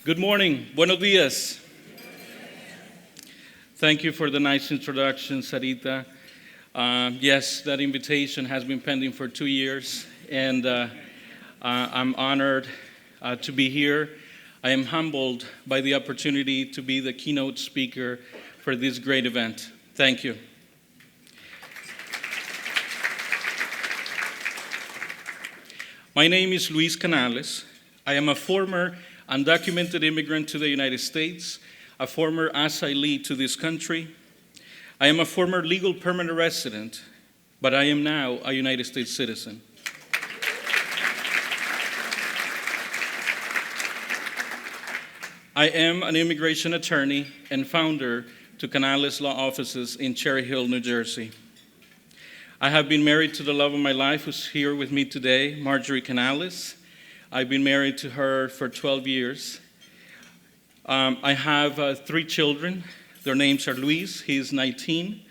Good morning. Buenos días. Thank you for the nice introduction, Sarita. Yes, that invitation has been pending for 2 years, and I'm honored to be here. I am humbled by the opportunity to be the keynote speaker for this great event. Thank you. My name is Luis Canales. I am a former undocumented immigrant to the United States, a former asylee to this country. I am a former legal permanent resident, but I am now a United States citizen. I am an immigration attorney and founder to Canales Law Offices in Cherry Hill, New Jersey. I have been married to the love of my life, who's here with me today, Marjorie Canales. I've been married to her for 12 years. I have 3 children. Their names are Luis, he is 19.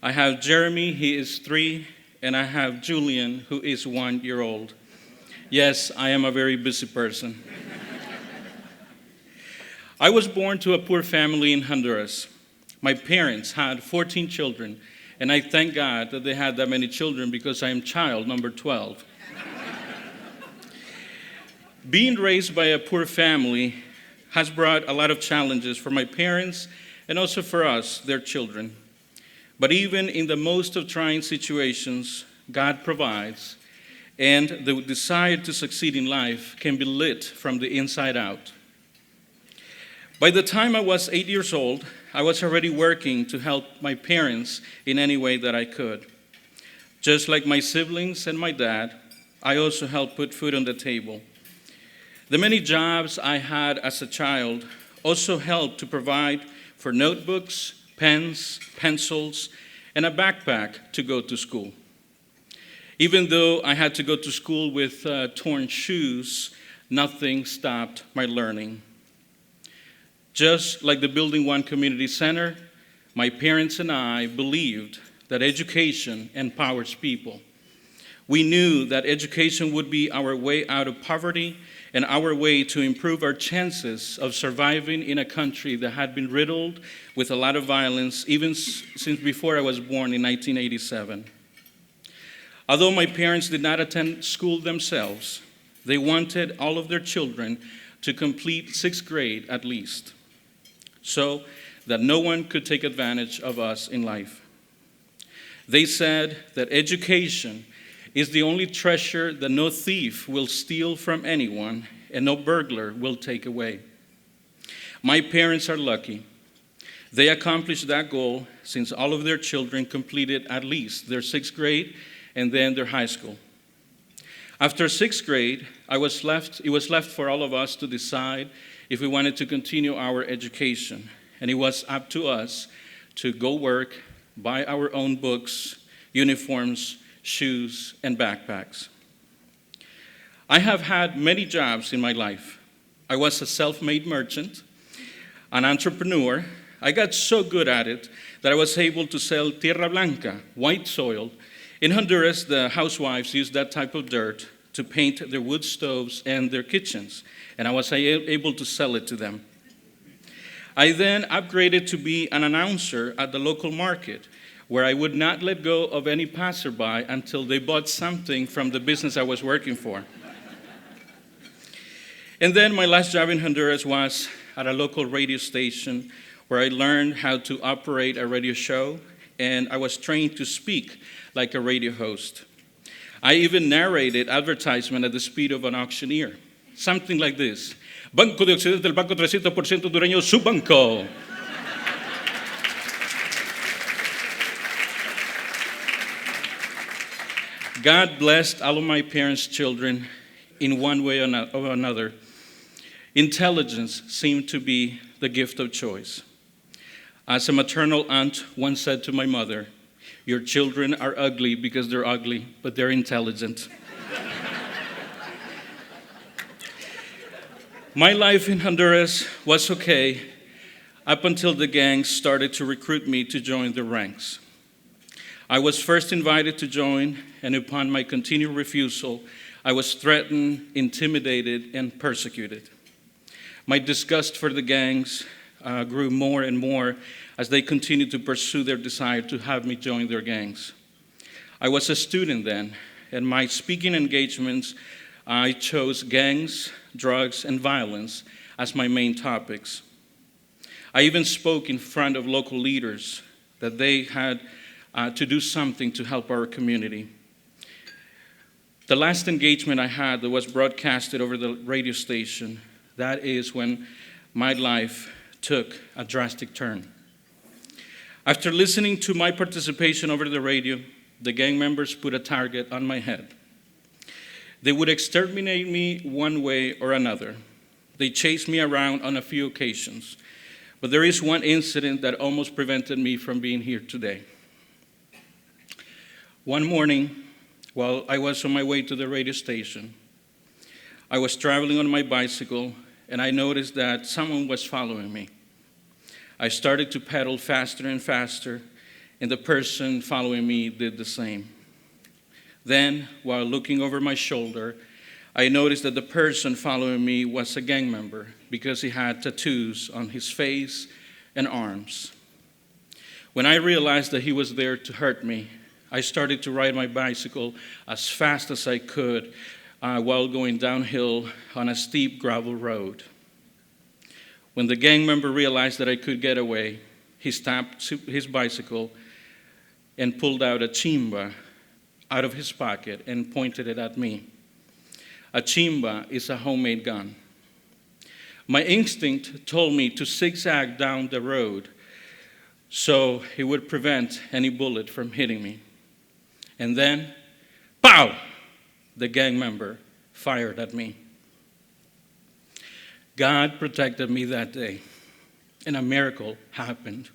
I have Jeremy, he is 3. And I have Julian, who is 1 year old. Yes, I am a very busy person. I was born to a poor family in Honduras. My parents had 14 children, and I thank God that they had that many children because I am child number 12. Being raised by a poor family has brought a lot of challenges for my parents and also for us, their children. But even in the most of trying situations, God provides, and the desire to succeed in life can be lit from the inside out. By the time I was 8 years old, I was already working to help my parents in any way that I could. Just like my siblings and my dad, I also helped put food on the table. The many jobs I had as a child also helped to provide for notebooks, pens, pencils, and a backpack to go to school. Even though I had to go to school with torn shoes, nothing stopped my learning. Just like the Building One Community Center, my parents and I believed that education empowers people. We knew that education would be our way out of poverty and our way to improve our chances of surviving in a country that had been riddled with a lot of violence even since before I was born in 1987. Although my parents did not attend school themselves, they wanted all of their children to complete 6th grade at least, so that no one could take advantage of us in life. They said that education is the only treasure that no thief will steal from anyone and no burglar will take away. My parents are lucky. They accomplished that goal since all of their children completed at least their 6th grade and then their high school. After 6th grade, it was left for all of us to decide if we wanted to continue our education. And it was up to us to go work, buy our own books, uniforms, shoes, and backpacks. I have had many jobs in my life. I was a self-made merchant, an entrepreneur. I got so good at it that I was able to sell tierra blanca, white soil. In Honduras, the housewives use that type of dirt to paint their wood stoves and their kitchens, and I was able to sell it to them. I then upgraded to be an announcer at the local market, where I would not let go of any passerby until they bought something from the business I was working for. And then my last job in Honduras was at a local radio station where I learned how to operate a radio show, and I was trained to speak like a radio host. I even narrated advertisement at the speed of an auctioneer, something like this. Banco de Occidente, el banco 300% hondureño, su banco. God blessed all of my parents' children in one way or another. Intelligence seemed to be the gift of choice. As a maternal aunt once said to my mother, "Your children are ugly because they're ugly, but they're intelligent." My life in Honduras was okay up until the gangs started to recruit me to join the ranks. I was first invited to join, and upon my continued refusal, I was threatened, intimidated, and persecuted. My disgust for the gangs grew more and more as they continued to pursue their desire to have me join their gangs. I was a student then, and my speaking engagements, I chose gangs, drugs, and violence as my main topics. I even spoke in front of local leaders that they had to do something to help our community. The last engagement I had that was broadcasted over the radio station, that is when my life took a drastic turn. After listening to my participation over the radio, the gang members put a target on my head. They would exterminate me one way or another. They chased me around on a few occasions, but there is one incident that almost prevented me from being here today. One morning, while I was on my way to the radio station, I was traveling on my bicycle, and I noticed that someone was following me. I started to pedal faster and faster, and the person following me did the same. Then, while looking over my shoulder, I noticed that the person following me was a gang member because he had tattoos on his face and arms. When I realized that he was there to hurt me, I started to ride my bicycle as fast as I could while going downhill on a steep gravel road. When the gang member realized that I could get away, he stopped his bicycle and pulled out a chimba out of his pocket and pointed it at me. A chimba is a homemade gun. My instinct told me to zigzag down the road so it would prevent any bullet from hitting me. And then, pow! The gang member fired at me. God protected me that day, and a miracle happened.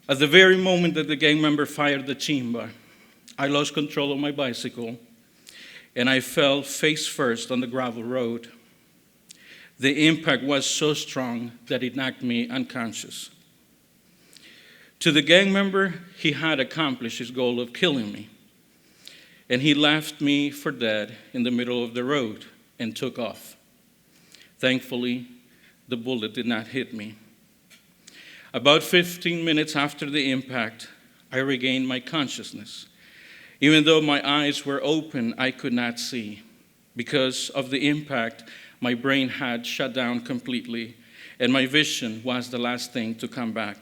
At the very moment that the gang member fired the chimba, I lost control of my bicycle, and I fell face first on the gravel road. The impact was so strong that it knocked me unconscious. To the gang member, he had accomplished his goal of killing me, and he left me for dead in the middle of the road and took off. Thankfully, the bullet did not hit me. About 15 minutes after the impact, I regained my consciousness. Even though my eyes were open, I could not see. Because of the impact, my brain had shut down completely, and my vision was the last thing to come back.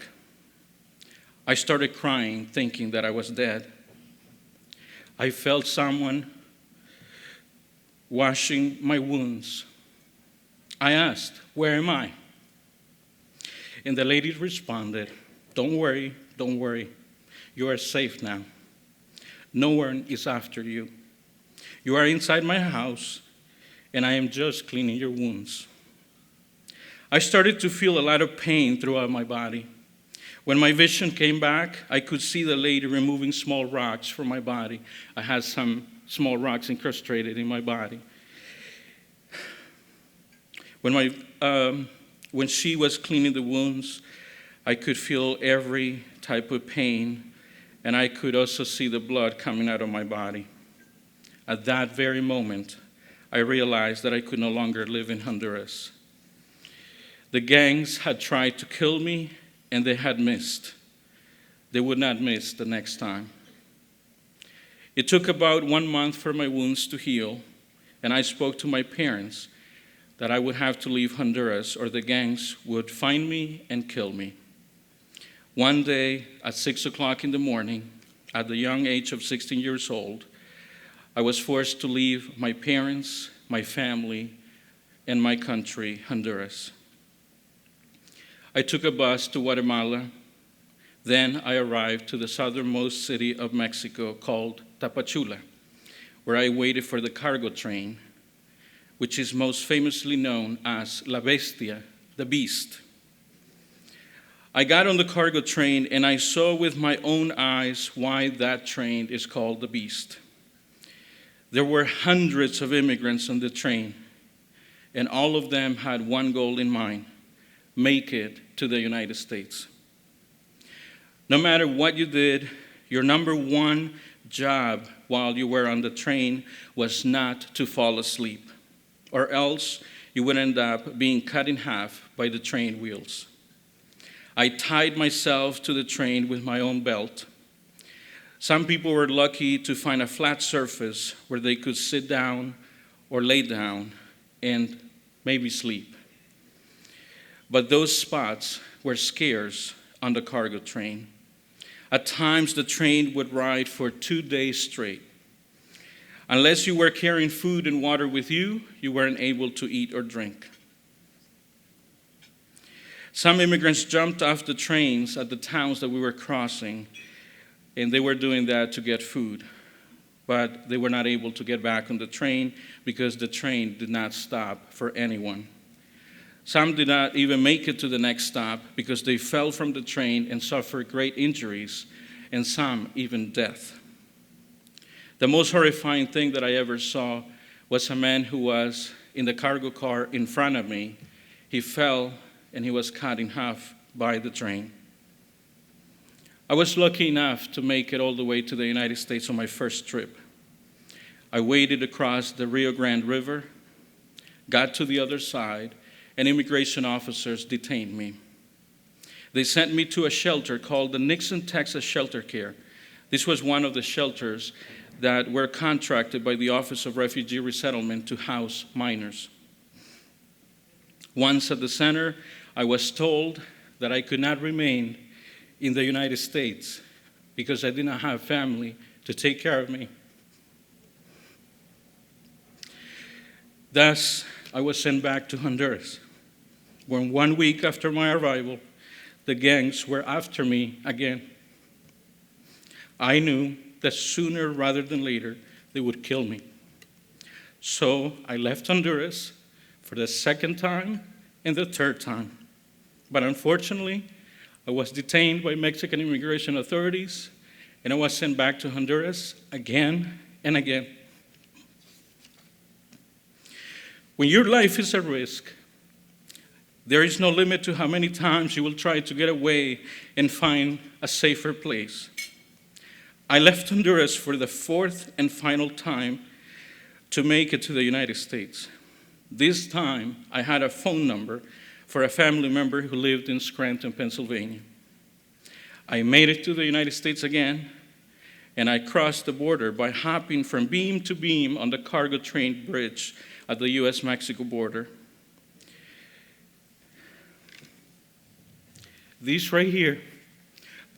I started crying, thinking that I was dead. I felt someone washing my wounds. I asked, "Where am I?" And the lady responded, don't worry. You are safe now. No one is after you. You are inside my house, and I am just cleaning your wounds." I started to feel a lot of pain throughout my body. When my vision came back, I could see the lady removing small rocks from my body. I had some small rocks incrustated in my body. When she was cleaning the wounds, I could feel every type of pain, and I could also see the blood coming out of my body. At that very moment, I realized that I could no longer live in Honduras. The gangs had tried to kill me, and they had missed. They would not miss the next time. It took about 1 month for my wounds to heal, and I spoke to my parents that I would have to leave Honduras or the gangs would find me and kill me. One day at 6 o'clock in the morning, at the young age of 16 years old, I was forced to leave my parents, my family, and my country, Honduras. I took a bus to Guatemala. Then I arrived to the southernmost city of Mexico called Tapachula, where I waited for the cargo train, which is most famously known as La Bestia, the beast. I got on the cargo train and I saw with my own eyes why that train is called the beast. There were hundreds of immigrants on the train, and all of them had one goal in mind: make it to the United States. No matter what you did, Your number one job while you were on the train was not to fall asleep, or else you would end up being cut in half by the train wheels. I tied myself to the train with my own belt. Some people were lucky to find a flat surface where they could sit down or lay down and maybe sleep. But those spots were scarce on the cargo train. At times, the train would ride for 2 days straight. Unless you were carrying food and water with you, you weren't able to eat or drink. Some immigrants jumped off the trains at the towns that we were crossing, and they were doing that to get food. But they were not able to get back on the train because the train did not stop for anyone. Some did not even make it to the next stop because they fell from the train and suffered great injuries, and some even death. The most horrifying thing that I ever saw was a man who was in the cargo car in front of me. He fell and he was cut in half by the train. I was lucky enough to make it all the way to the United States on my first trip. I waded across the Rio Grande River, got to the other side, and immigration officers detained me. They sent me to a shelter called the Nixon, Texas Shelter Care. This was one of the shelters that were contracted by the Office of Refugee Resettlement to house minors. Once at the center, I was told that I could not remain in the United States because I did not have family to take care of me. Thus, I was sent back to Honduras, where 1 week after my arrival, the gangs were after me again. I knew that sooner rather than later, they would kill me. So I left Honduras for the second time and the third time. But unfortunately, I was detained by Mexican immigration authorities, and I was sent back to Honduras again and again. When your life is at risk, there is no limit to how many times you will try to get away and find a safer place. I left Honduras for the fourth and final time to make it to the United States. This time, I had a phone number for a family member who lived in Scranton, Pennsylvania. I made it to the United States again, and I crossed the border by hopping from beam to beam on the cargo train bridge at the U.S.-Mexico border. These right here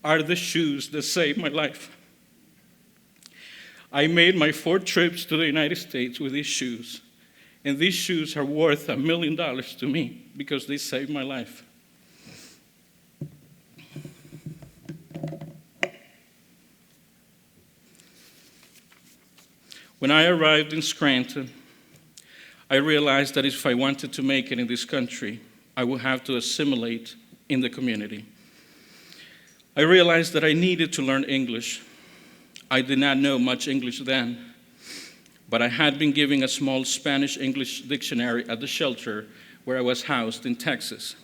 are the shoes that saved my life. I made my 4 trips to the United States with these shoes, and these shoes are worth $1 million to me because they saved my life. When I arrived in Scranton, I realized that if I wanted to make it in this country, I would have to assimilate in the community. I realized that I needed to learn English. I did not know much English then, but I had been given a small Spanish-English dictionary at the shelter where I was housed in Texas.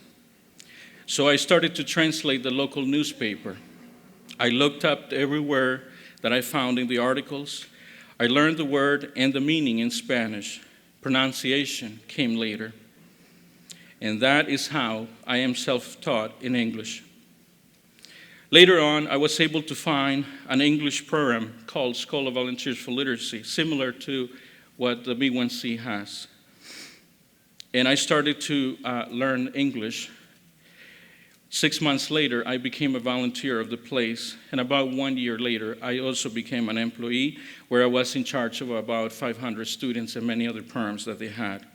So I started to translate the local newspaper. I looked up every word that I found in the articles. I learned the word and the meaning in Spanish. Pronunciation came later. And that is how I am self-taught in English. Later on, I was able to find an English program called School of Volunteers for Literacy, similar to what the B1C has. And I started to learn English. 6 months later, I became a volunteer of the place, and about 1 year later, I also became an employee where I was in charge of about 500 students and many other programs that they had.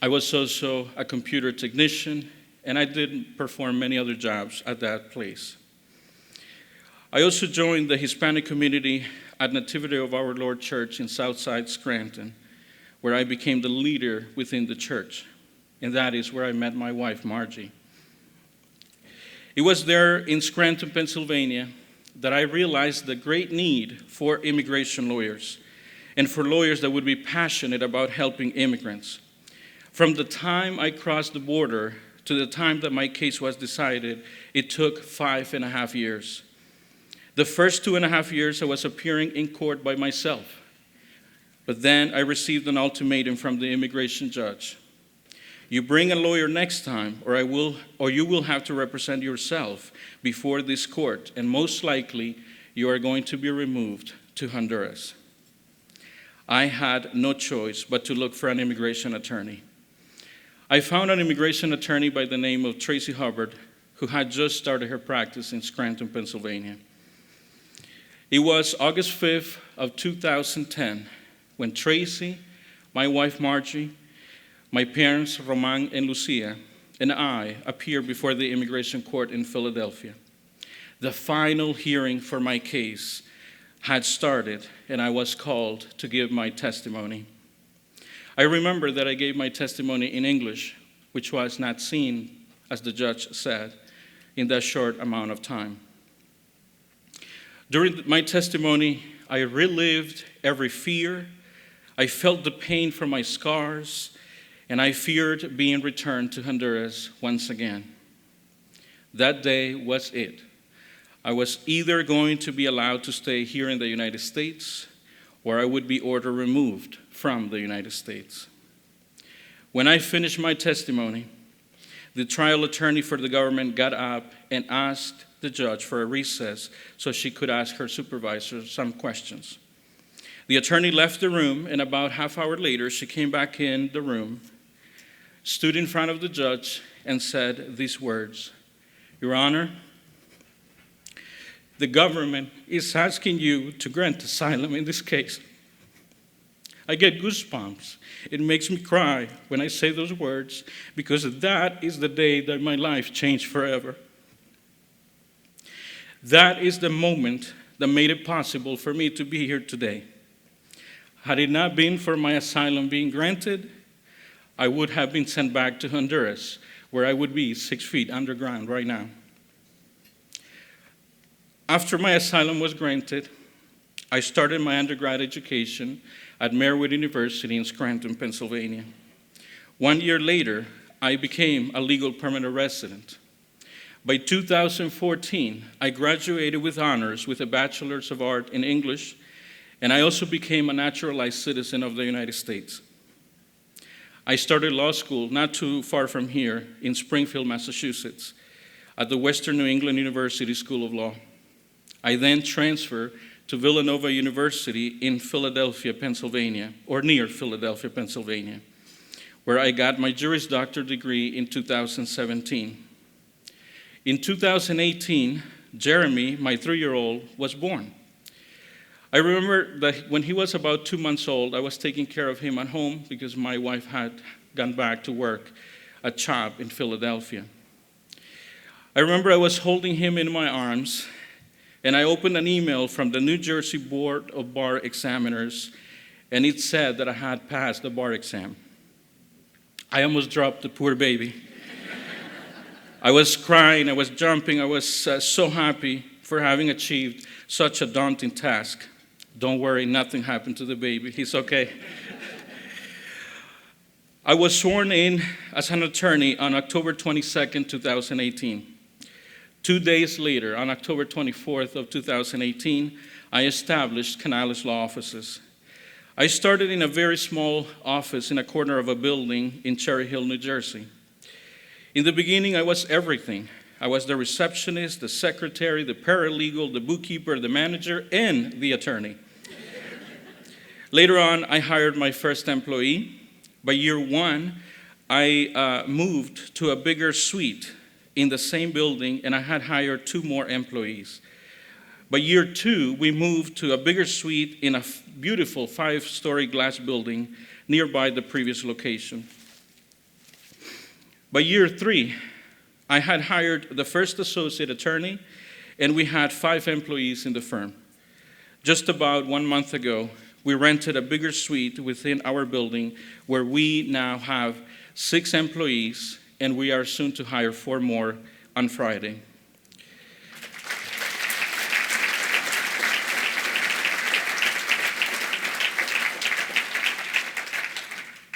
I was also a computer technician, and I did perform many other jobs at that place. I also joined the Hispanic community at Nativity of Our Lord Church in Southside Scranton, where I became the leader within the church, and that is where I met my wife, Margie. It was there in Scranton, Pennsylvania, that I realized the great need for immigration lawyers and for lawyers that would be passionate about helping immigrants. From the time I crossed the border to the time that my case was decided, it took 5.5 years. The first 2.5 years, I was appearing in court by myself. But then I received an ultimatum from the immigration judge. You bring a lawyer next time, or you will have to represent yourself before this court, and most likely you are going to be removed to Honduras. I had no choice but to look for an immigration attorney. I found an immigration attorney by the name of Tracy Hubbard, who had just started her practice in Scranton, Pennsylvania. It was August 5th of 2010 when Tracy, my wife Margie, my parents Roman and Lucia, and I appeared before the immigration court in Philadelphia. The final hearing for my case had started, and I was called to give my testimony. I remember that I gave my testimony in English, which was not seen, as the judge said, in that short amount of time. During my testimony, I relived every fear. I felt the pain from my scars, and I feared being returned to Honduras once again. That day was it. I was either going to be allowed to stay here in the United States, or I would be ordered removed from the United States. When I finished my testimony, the trial attorney for the government got up and asked the judge for a recess so she could ask her supervisor some questions. The attorney left the room, and about half hour later, she came back in the room, stood in front of the judge, and said these words, "Your Honor, the government is asking you to grant asylum in this case." I get goosebumps. It makes me cry when I say those words, because that is the day that my life changed forever. That is the moment that made it possible for me to be here today. Had it not been for my asylum being granted, I would have been sent back to Honduras, where I would be 6 feet underground right now. After my asylum was granted, I started my undergrad education at Merritt University in Scranton, Pennsylvania. 1 year later, I became a legal permanent resident. By 2014, I graduated with honors with a Bachelor's of Art in English, and I also became a naturalized citizen of the United States. I started law school not too far from here in Springfield, Massachusetts, at the Western New England University School of Law. I then transferred to Villanova University in Philadelphia, Pennsylvania, or near Philadelphia, Pennsylvania, where I got my Juris Doctor degree in 2017. In 2018, Jeremy, my 3-year-old, was born. I remember that when he was about 2 months old, I was taking care of him at home because my wife had gone back to work at CHOP in Philadelphia. I remember I was holding him in my arms, and I opened an email from the New Jersey Board of Bar Examiners, and it said that I had passed the bar exam. I almost dropped the poor baby. I was crying, I was jumping, I was so happy for having achieved such a daunting task. Don't worry, nothing happened to the baby, he's okay. I was sworn in as an attorney on October 22nd, 2018. 2 days later, on October 24th of 2018, I established Canales Law Offices. I started in a very small office in a corner of a building in Cherry Hill, New Jersey. In the beginning, I was everything. I was the receptionist, the secretary, the paralegal, the bookkeeper, the manager, and the attorney. Later on, I hired my first employee. By year 1, I moved to a bigger suite in the same building, and I had hired 2 more employees. By year 2, we moved to a bigger suite in a beautiful 5-story glass building nearby the previous location. By year 3, I had hired the first associate attorney, and we had 5 employees in the firm. Just about 1 month ago, we rented a bigger suite within our building where we now have 6 employees, and we are soon to hire 4 more on Friday.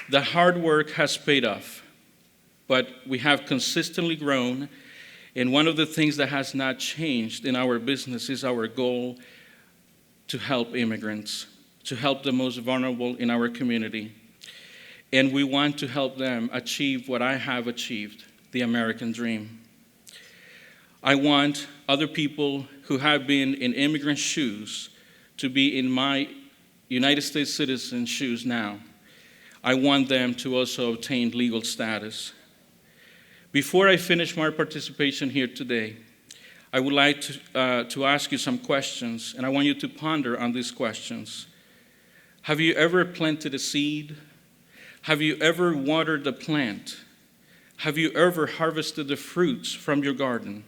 The hard work has paid off, but we have consistently grown, And one of the things that has not changed in our business is our goal to help immigrants, to help the most vulnerable in our community. And we want to help them achieve what I have achieved, the American dream. I want other people who have been in immigrant shoes to be in my United States citizen shoes now. I want them to also obtain legal status. Before I finish my participation here today, I would like to ask you some questions, and I want you to ponder on these questions. Have you ever planted a seed? Have you ever watered the plant? Have you ever harvested the fruits from your garden?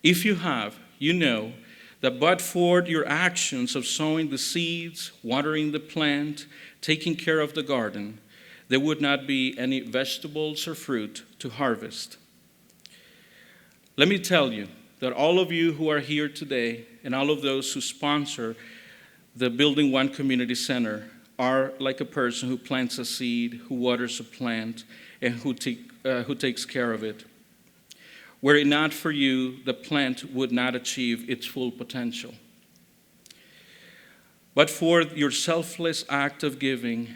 If you have, you know that but for your actions of sowing the seeds, watering the plant, taking care of the garden, there would not be any vegetables or fruit to harvest. Let me tell you that all of you who are here today and all of those who sponsor the Building One Community Center are like a person who plants a seed, who waters a plant, and who takes care of it. Were it not for you, the plant would not achieve its full potential. But for your selfless act of giving,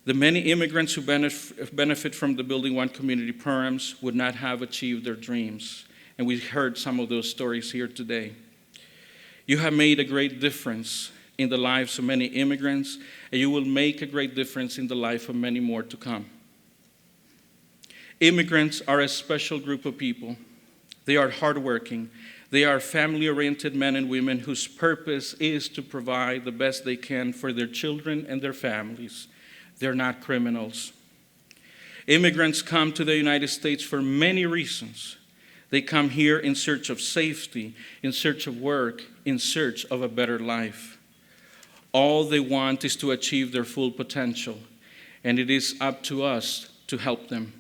the many immigrants who benefit from the Building One community programs would not have achieved their dreams. And we heard some of those stories here today. You have made a great difference in the lives of many immigrants, and you will make a great difference in the life of many more to come. Immigrants are a special group of people. They are hardworking. They are family-oriented men and women whose purpose is to provide the best they can for their children and their families. They're not criminals. Immigrants come to the United States for many reasons. They come here in search of safety, in search of work, in search of a better life. All they want is to achieve their full potential, and it is up to us to help them.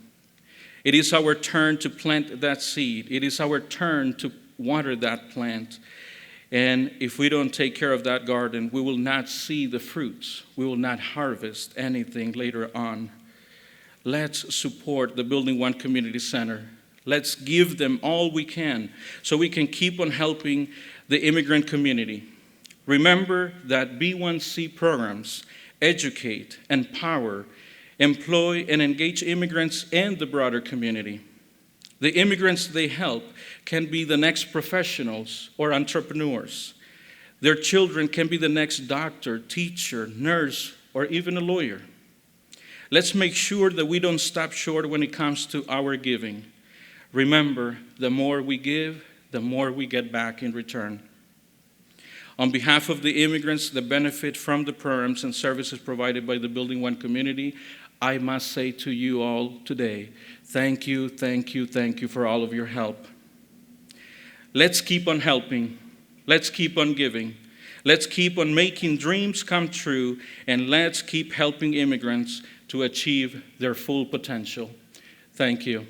It is our turn to plant that seed. It is our turn to water that plant. And if we don't take care of that garden, we will not see the fruits. We will not harvest anything later on. Let's support the Building One Community Center. Let's give them all we can so we can keep on helping the immigrant community. Remember that B1C programs educate, empower, employ, and engage immigrants and the broader community. The immigrants they help can be the next professionals or entrepreneurs. Their children can be the next doctor, teacher, nurse, or even a lawyer. Let's make sure that we don't stop short when it comes to our giving. Remember, the more we give, the more we get back in return. On behalf of the immigrants that benefit from the programs and services provided by the Building One community, I must say to you all today, thank you, thank you, thank you for all of your help. Let's keep on helping. Let's keep on giving. Let's keep on making dreams come true, and let's keep helping immigrants to achieve their full potential. Thank you.